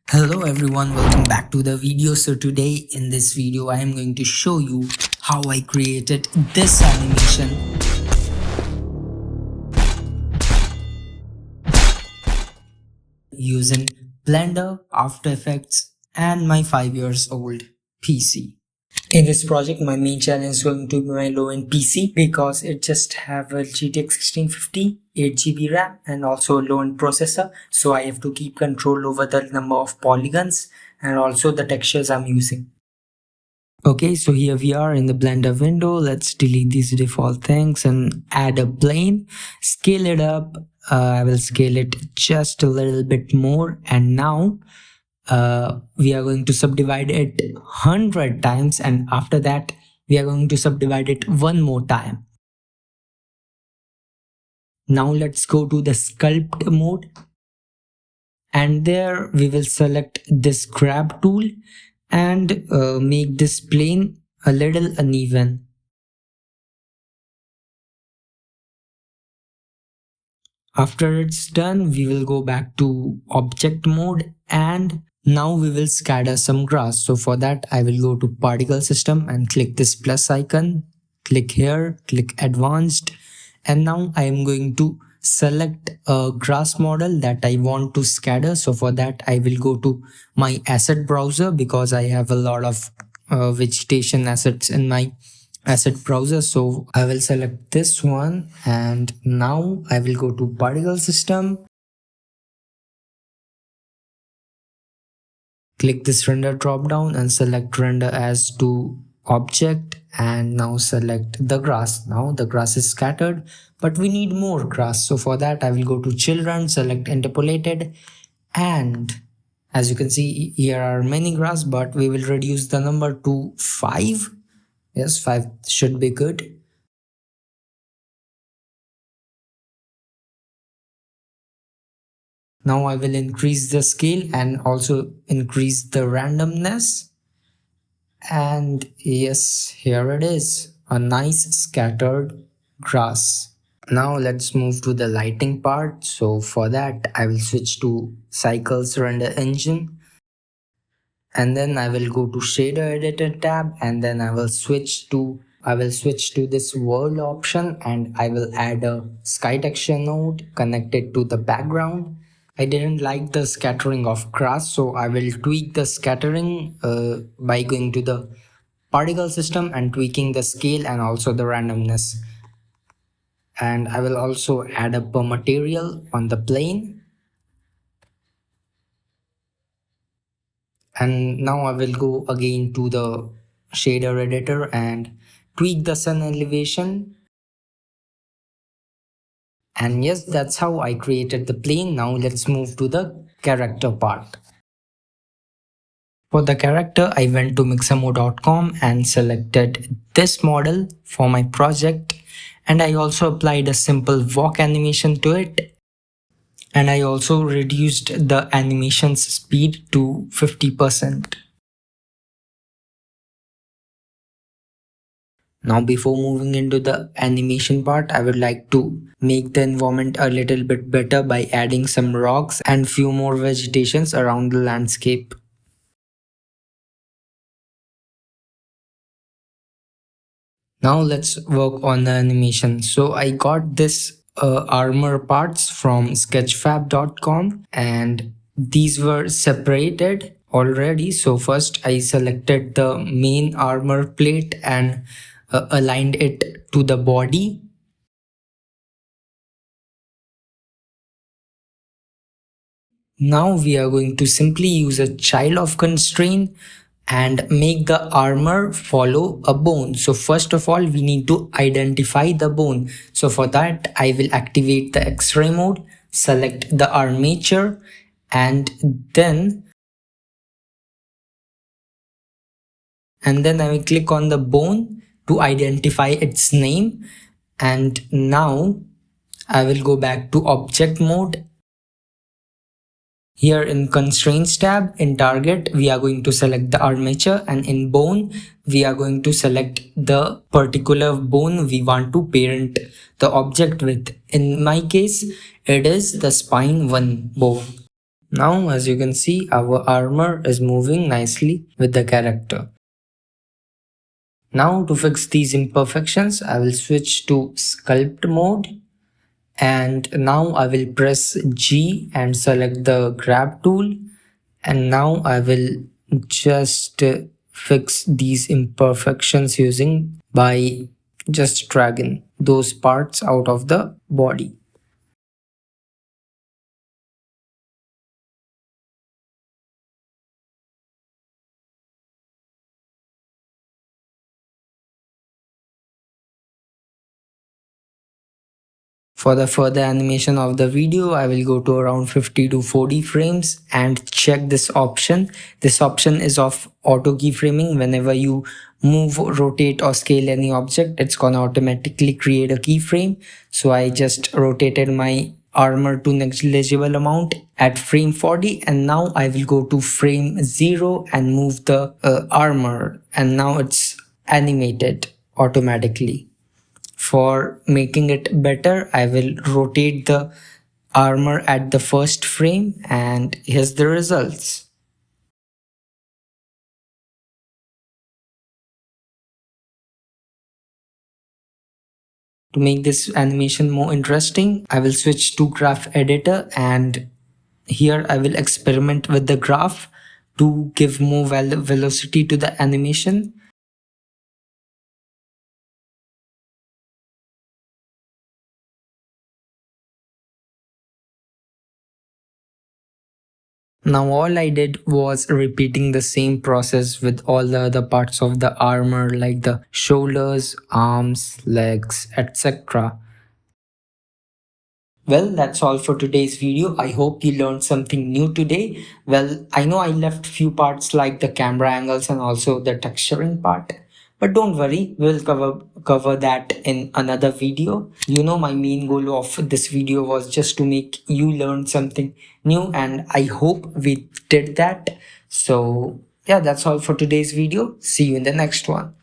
Hello everyone, welcome back to the video. So today in this video I am going to show you how I created this animation using Blender, After Effects and my 5 years old PC. In this project, my main challenge is going to be my low-end PC because it just have a GTX 1650, 8 GB RAM and also a low-end processor. So I have to keep control over the number of polygons and also the textures I'm using. Okay, so here we are in the Blender window. Let's delete these default things and add a plane, scale it up. I will scale it just a little bit more, and now we are going to subdivide it 100 times, and after that we are going to subdivide it one more time. Now let's go to the sculpt mode, and there we will select this grab tool and make this plane a little uneven. After it's done, we will go back to object mode, and now we will scatter some grass. So for that, I will go to particle system and click this plus icon, click here, click advanced, and now I am going to select a grass model that I want to scatter. So for that, I will go to my asset browser because I have a lot of vegetation assets in my asset browser. So I will select this one, and now I will go to particle system, click this render drop down and select render as to object, and now select the grass. Now the grass is scattered, but we need more grass. So for that I will go to children, select interpolated, and as you can see here are many grass, but we will reduce the number to 5. Yes, 5 should be good. Now I will increase the scale and also increase the randomness. And yes, here it is, a nice scattered grass. Now let's move to the lighting part. So for that, I will switch to Cycles Render Engine. And then I will go to Shader Editor tab, and then I will switch to this world option, and I will add a sky texture node connected to the background. I didn't like the scattering of grass, so I will tweak the scattering by going to the particle system and tweaking the scale and also the randomness. And I will also add up a material on the plane. And now I will go again to the shader editor and tweak the sun elevation. And yes, that's how I created the plane. Now let's move to the character part. For the character, I went to mixamo.com and selected this model for my project, and I also applied a simple walk animation to it, and I also reduced the animation's speed to 50%. Now before moving into the animation part, I would like to make the environment a little bit better by adding some rocks and few more vegetations around the landscape. Now let's work on the animation. So I got this armor parts from sketchfab.com, and these were separated already. So first I selected the main armor plate and aligned it to the body. Now we are going to simply use a child of constraint and make the armor follow a bone. So first of all, we need to identify the bone. So for that, I will activate the X-ray mode, select the armature, and then I will click on the bone to identify its name. And now I will go back to object mode. Here in constraints tab in target, we are going to select the armature, and in bone, we are going to select the particular bone we want to parent the object with. In my case, it is the spine 1 bone. Now, as you can see, our armor is moving nicely with the character. Now, to fix these imperfections, I will switch to sculpt mode, and now I will press G and select the grab tool, and now I will just fix these imperfections using by just dragging those parts out of the body. For the further animation of the video, I will go to around 50 to 40 frames and check this option. This option is of auto keyframing. Whenever you move, rotate or scale any object, it's gonna automatically create a keyframe. So I just rotated my armor to negligible amount at frame 40, and now I will go to frame 0 and move the armor, and now it's animated automatically. For making it better, I will rotate the armor at the first frame, and here's the results. To make this animation more interesting, I will switch to graph editor, and here I will experiment with the graph to give more velocity to the animation. Now all I did was repeating the same process with all the other parts of the armor like the shoulders, arms, legs, etc. Well, that's all for today's video. I hope you learned something new today. Well, I know I left few parts like the camera angles and also the texturing part. But don't worry, we'll cover that in another video. You know, my main goal of this video was just to make you learn something new, and I hope we did that. So yeah, that's all for today's video. See you in the next one.